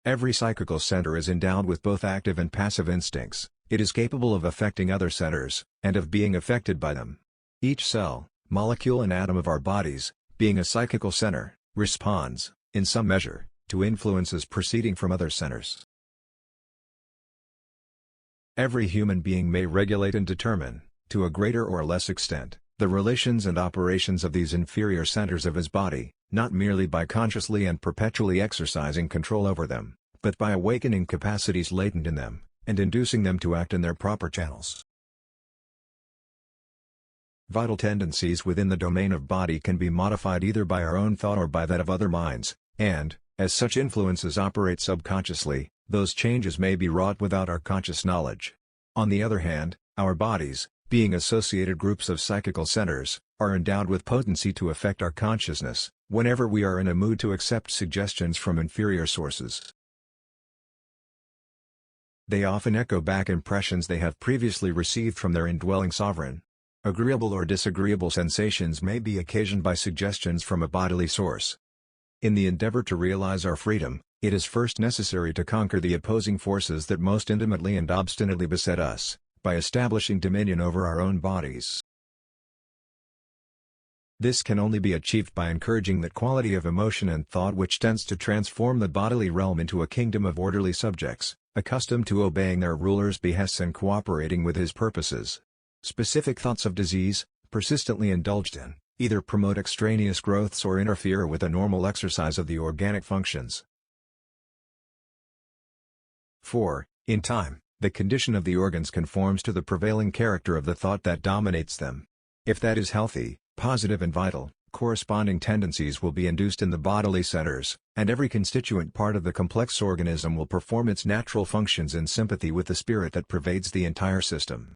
Every psychical center is endowed with both active and passive instincts. It is capable of affecting other centers, and of being affected by them. Each cell, molecule and atom of our bodies, being a psychical center, responds, in some measure, to influences proceeding from other centers. Every human being may regulate and determine, to a greater or less extent, the relations and operations of these inferior centers of his body, not merely by consciously and perpetually exercising control over them, but by awakening capacities latent in them, and inducing them to act in their proper channels. Vital tendencies within the domain of body can be modified either by our own thought or by that of other minds, and, as such influences operate subconsciously, those changes may be wrought without our conscious knowledge. On the other hand, our bodies, being associated groups of psychical centers, are endowed with potency to affect our consciousness, whenever we are in a mood to accept suggestions from inferior sources. They often echo back impressions they have previously received from their indwelling sovereign. Agreeable or disagreeable sensations may be occasioned by suggestions from a bodily source. In the endeavor to realize our freedom, it is first necessary to conquer the opposing forces that most intimately and obstinately beset us, by establishing dominion over our own bodies. This can only be achieved by encouraging that quality of emotion and thought which tends to transform the bodily realm into a kingdom of orderly subjects, accustomed to obeying their ruler's behests and cooperating with his purposes. Specific thoughts of disease, persistently indulged in, either promote extraneous growths or interfere with the normal exercise of the organic functions. 4. In time, the condition of the organs conforms to the prevailing character of the thought that dominates them. If that is healthy, positive and vital, corresponding tendencies will be induced in the bodily centers, and every constituent part of the complex organism will perform its natural functions in sympathy with the spirit that pervades the entire system.